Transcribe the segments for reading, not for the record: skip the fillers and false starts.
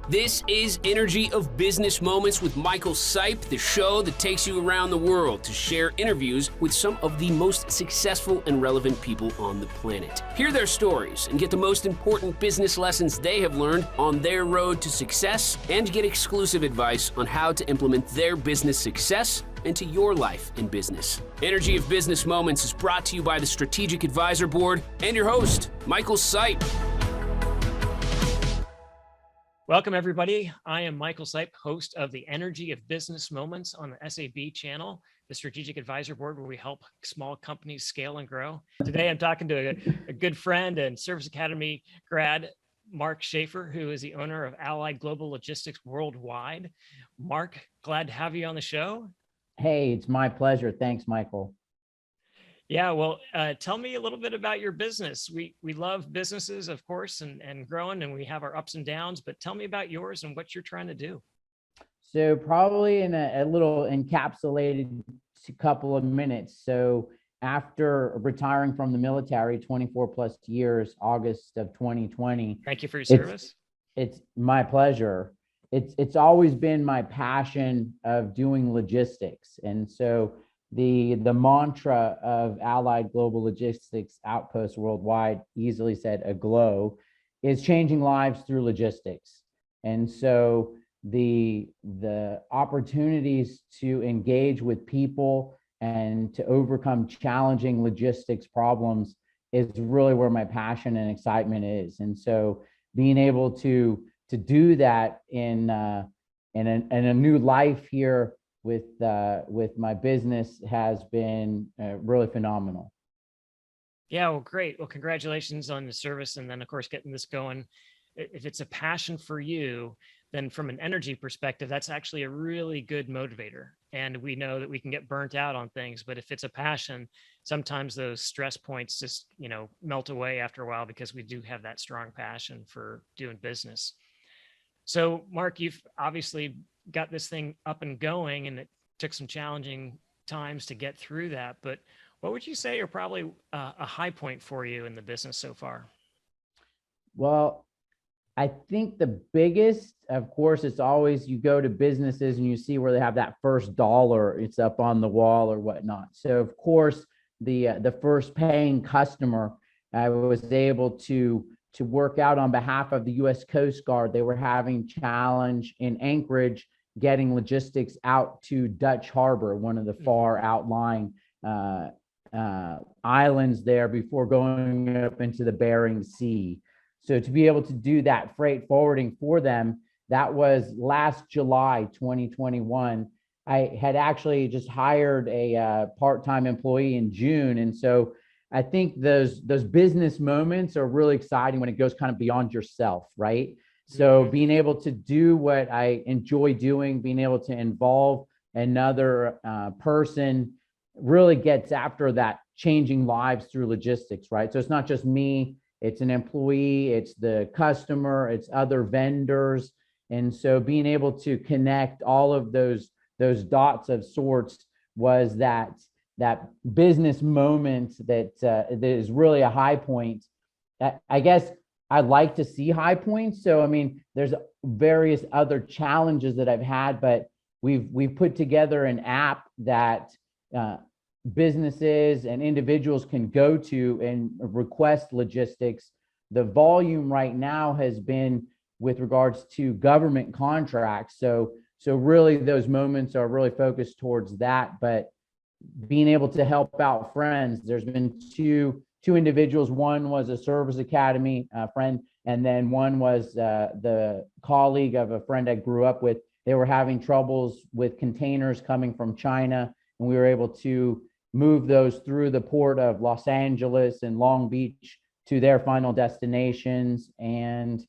This is Energy of Business Moments with Michael Sipe, the show that takes you around the world to share interviews with some of the most successful and relevant people on the planet. Hear their stories and get the most important business lessons they have learned on their road to success, and get exclusive advice on how to implement their business success into your life and business. Energy of Business Moments is brought to you by the Strategic Advisor Board and your host, Michael Sipe. Welcome, everybody. I am Michael Sipe, host of the Energy of Business Moments on the SAB channel, the Strategic Advisor Board, where we help small companies scale and grow. Today, I'm talking to a good friend and Service Academy grad, Marc Shafer, who is the owner of Allied Global Logistics Worldwide. Marc, glad to have you on the show. Hey, it's my pleasure. Thanks, Michael. Yeah, well, tell me a little bit about your business. We love businesses, of course, and growing, and we have our ups and downs, but tell me about yours and what you're trying to do. So probably in a little encapsulated couple of minutes. So after retiring from the military, 24 plus years, August of 2020. Thank you for your service. It's my pleasure. It's always been my passion of doing logistics. And so the mantra of Allied Global Logistics Outposts Worldwide, easily said AGLO, is changing lives through logistics. And so the opportunities to engage with people and to overcome challenging logistics problems is really where my passion and excitement is. And so being able to do that in a new life here with my business has been really phenomenal. Yeah, well, great. Well, congratulations on the service. And then, of course, getting this going. If it's a passion for you, then from an energy perspective, that's actually a really good motivator. And we know that we can get burnt out on things, but if it's a passion, sometimes those stress points just, melt away after a while because we do have that strong passion for doing business. So, Marc, you've obviously got this thing up and going, and it took some challenging times to get through that. But what would you say are probably a high point for you in the business so far? Well, I think the biggest, of course, it's always you go to businesses and you see where they have that first dollar, it's up on the wall or whatnot. So, of course, the first paying customer, I was able to work out on behalf of the U.S. Coast Guard. They were having challenge in Anchorage getting logistics out to Dutch Harbor, one of the far outlying islands there before going up into the Bering Sea. So to be able to do that freight forwarding for them, that was last July 2021. I had actually just hired a part-time employee in June. And so I think those business moments are really exciting when it goes kind of beyond yourself, right? So being able to do what I enjoy doing, being able to involve another person really gets after that changing lives through logistics, right? So it's not just me, it's an employee, it's the customer, it's other vendors. And so being able to connect all of those dots of sorts was that business moment that is really a high point. I guess I'd like to see high points. So, I mean, there's various other challenges that I've had, but we've put together an app that businesses and individuals can go to and request logistics. The volume right now has been with regards to government contracts. So really those moments are really focused towards that, but being able to help out friends. There's been two individuals. One was a Service Academy friend, and then one was the colleague of a friend I grew up with. They were having troubles with containers coming from China, and we were able to move those through the port of Los Angeles and Long Beach to their final destinations. And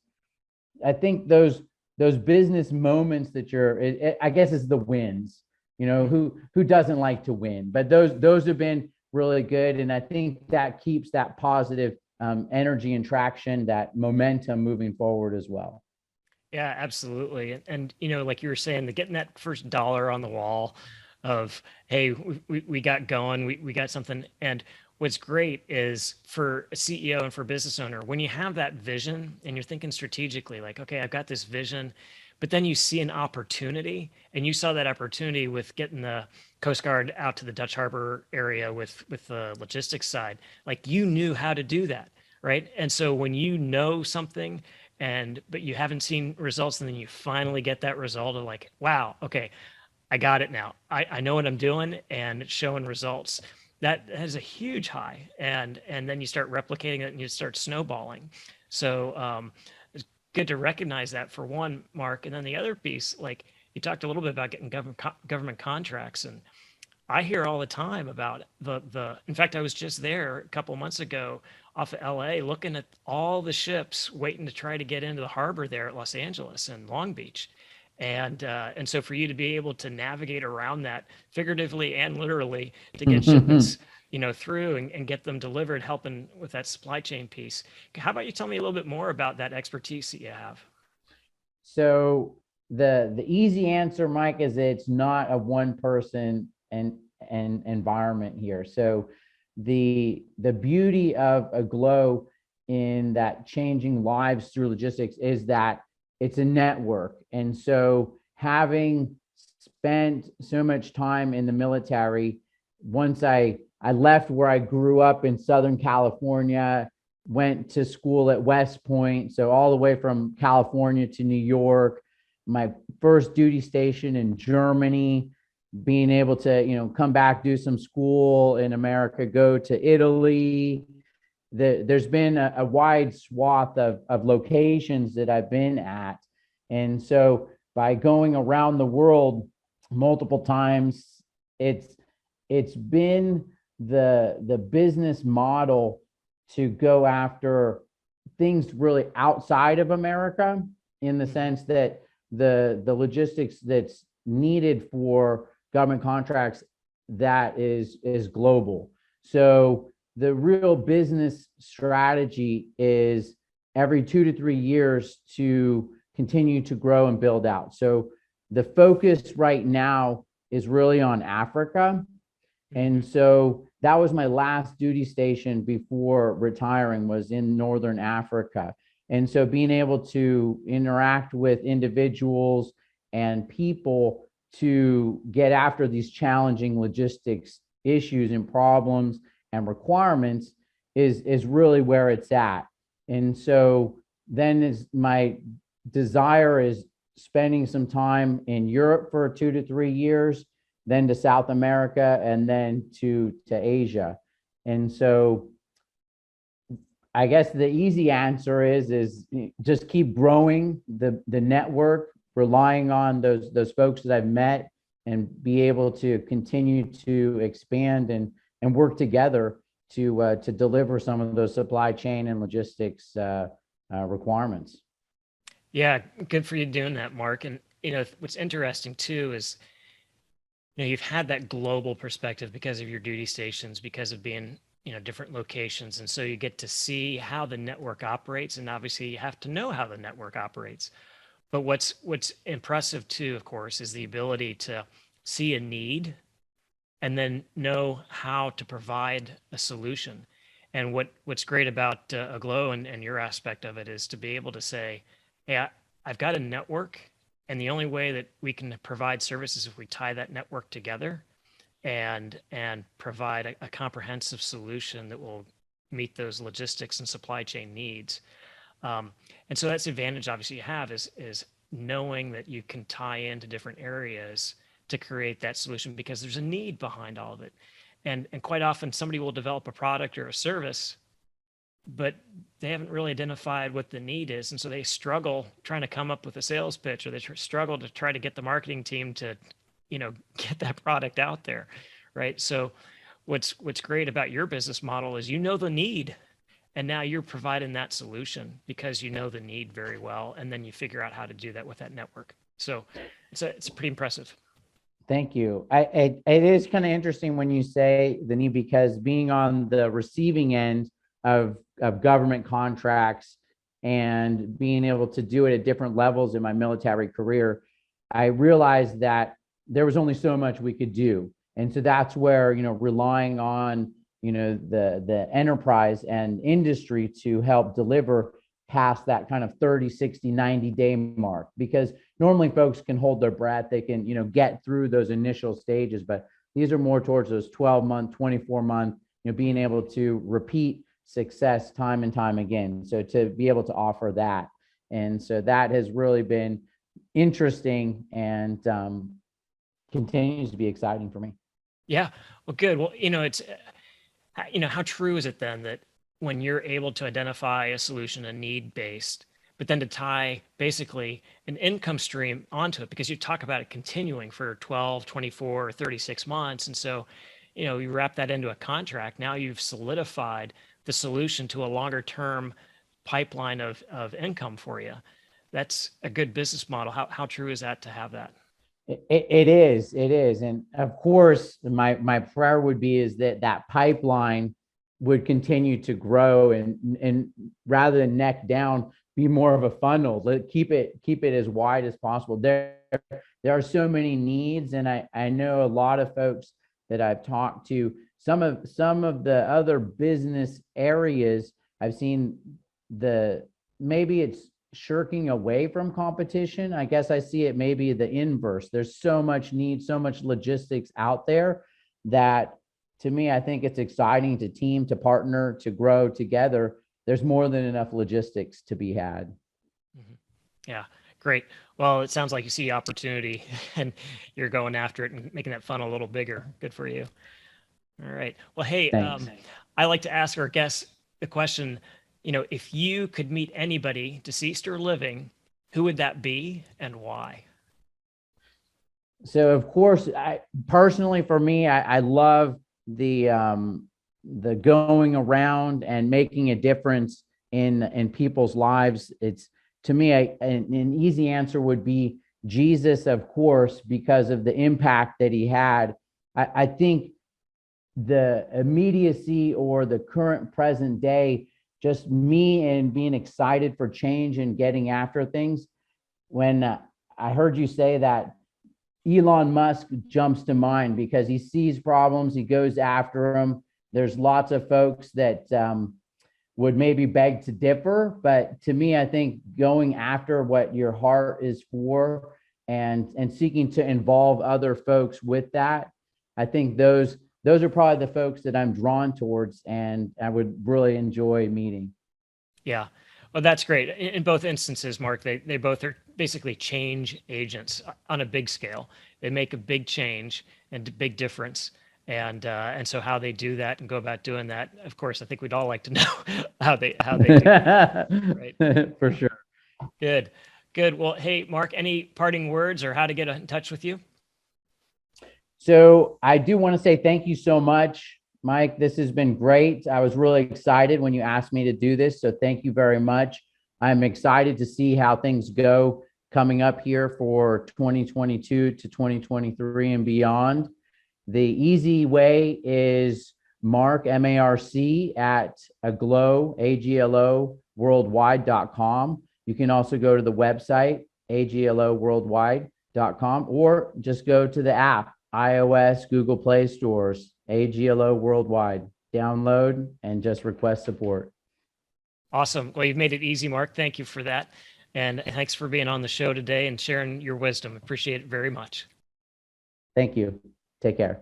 I think those business moments that I guess is the wins. Who doesn't like to win? But those have been really good, and I think that keeps that positive energy and traction, that momentum moving forward as well. Yeah, absolutely. And like you were saying, getting that first dollar on the wall of, hey, we got going, we got something. And what's great is for a CEO and for a business owner, when you have that vision and you're thinking strategically, like, okay, I've got this vision, but then you see an opportunity, and you saw that opportunity with getting the Coast Guard out to the Dutch Harbor area with the logistics side. Like, you knew how to do that, right? And so when you know something but you haven't seen results, and then you finally get that result of like, wow, okay, I got it now. I know what I'm doing, and it's showing results. That has a huge high, and then you start replicating it and you start snowballing. So it's good to recognize that, for one, Marc. And then the other piece, like, you talked a little bit about getting government contracts, and I hear all the time about in fact, I was just there a couple of months ago off of LA looking at all the ships waiting to try to get into the harbor there at Los Angeles and Long Beach. And so for you to be able to navigate around that figuratively and literally to get shipments, through and get them delivered, helping with that supply chain piece. How about you tell me a little bit more about that expertise that you have? So the easy answer, Mike, is it's not a one person and environment here. So the beauty of AGLO in that changing lives through logistics is that it's a network. And so having spent so much time in the military, once I left where I grew up in Southern California, went to school at West Point, so all the way from California to New York, my first duty station in Germany, being able to, come back, do some school in America, go to Italy. There's been a wide swath of locations that I've been at. And so by going around the world multiple times, it's been the business model to go after things really outside of America, in the sense that the logistics that's needed for government contracts, that is global. So the real business strategy is every 2 to 3 years to continue to grow and build out. So the focus right now is really on Africa. And so that was my last duty station before retiring, was in Northern Africa. And so being able to interact with individuals and people to get after these challenging logistics issues and problems and requirements is really where it's at. And so then is my desire is spending some time in Europe for 2 to 3 years, then to South America, and then to Asia. And so I guess the easy answer is just keep growing the network, relying on those folks that I've met, and be able to continue to expand and work together to deliver some of those supply chain and logistics requirements. Yeah, good for you doing that, Marc. And what's interesting too is you've had that global perspective because of your duty stations, because of being different locations, and so you get to see how the network operates, and obviously you have to know how the network operates. But what's impressive too, of course, is the ability to see a need and then know how to provide a solution. And what's great about AGLO and your aspect of it is to be able to say, hey, I've got a network, and the only way that we can provide services is if we tie that network together and provide a comprehensive solution that will meet those logistics and supply chain needs. And so that's the advantage obviously you have is knowing that you can tie into different areas to create that solution, because there's a need behind all of it. And quite often somebody will develop a product or a service, but they haven't really identified what the need is. And so they struggle trying to come up with a sales pitch, or they struggle to try to get the marketing team to, get that product out there. Right. So what's great about your business model is the need, and now you're providing that solution because you know the need very well. And then you figure out how to do that with that network. So it's pretty impressive. Thank you. It is kind of interesting when you say the need, because being on the receiving end of government contracts and being able to do it at different levels in my military career, I realized that there was only so much we could do. And so that's where, relying on, the enterprise and industry to help deliver past that kind of 30, 60, 90-day mark, because normally folks can hold their breath. They can, get through those initial stages, but these are more towards those 12-month, 24-month, being able to repeat success time and time again. So to be able to offer that. And so that has really been interesting and continues to be exciting for me. Yeah. Well, good. Well, it's, how true is it then that when you're able to identify a solution, a need-based, but then to tie basically an income stream onto it, because you talk about it continuing for 12, 24, or 36 months. And so, you wrap that into a contract. Now you've solidified the solution to a longer term pipeline of income for you. That's a good business model. How true is that to have that? It is. And of course, my prayer would be is that pipeline would continue to grow and rather than neck down, be more of a funnel. Keep it as wide as possible. There are so many needs, and I know a lot of folks that I've talked to. Some of the other business areas I've seen, maybe it's shirking away from competition. I guess I see it maybe the inverse. There's so much need, so much logistics out there that, to me, I think it's exciting to team, to partner, to grow together. There's more than enough logistics to be had. Mm-hmm. Yeah, great. Well, it sounds like you see opportunity and you're going after it and making that funnel a little bigger. Good for you. All right. Well, hey, I like to ask our guests the question, if you could meet anybody, deceased or living, who would that be and why? So, of course, personally, for me, I love the going around and making a difference in people's lives. It's, to me, an easy answer would be Jesus, of course, because of the impact that he had. I think the immediacy or the current present day, just me and being excited for change and getting after things. When I heard you say that, Elon Musk jumps to mind because he sees problems, he goes after them. There's lots of folks that would maybe beg to differ, but to me, I think going after what your heart is for and seeking to involve other folks with that, I think those are probably the folks that I'm drawn towards and I would really enjoy meeting. Yeah. Well, that's great. In both instances, Marc, they both are basically change agents on a big scale. They make a big change and a big difference. And so how they do that and go about doing that, of course, I think we'd all like to know how they do that, right? For sure. Good. Well, hey, Marc, any parting words or how to get in touch with you? So I do want to say thank you so much, Mike. This has been great. I was really excited when you asked me to do this. So thank you very much. I'm excited to see how things go coming up here for 2022 to 2023 and beyond. The easy way is Marc, M-A-R-C, at AGLO, AGLO worldwide.com. You can also go to the website, agloworldwide.com, or just go to the app, iOS, Google Play stores, AGLO Worldwide. Download and just request support. Awesome. Well, you've made it easy, Marc. Thank you for that. And thanks for being on the show today and sharing your wisdom. Appreciate it very much. Thank you. Take care.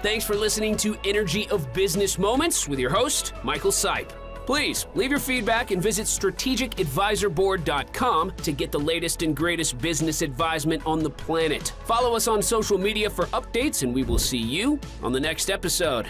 Thanks for listening to Energy of Business Moments with your host, Michael Sipe. Please leave your feedback and visit strategicadvisorboard.com to get the latest and greatest business advisement on the planet. Follow us on social media for updates, and we will see you on the next episode.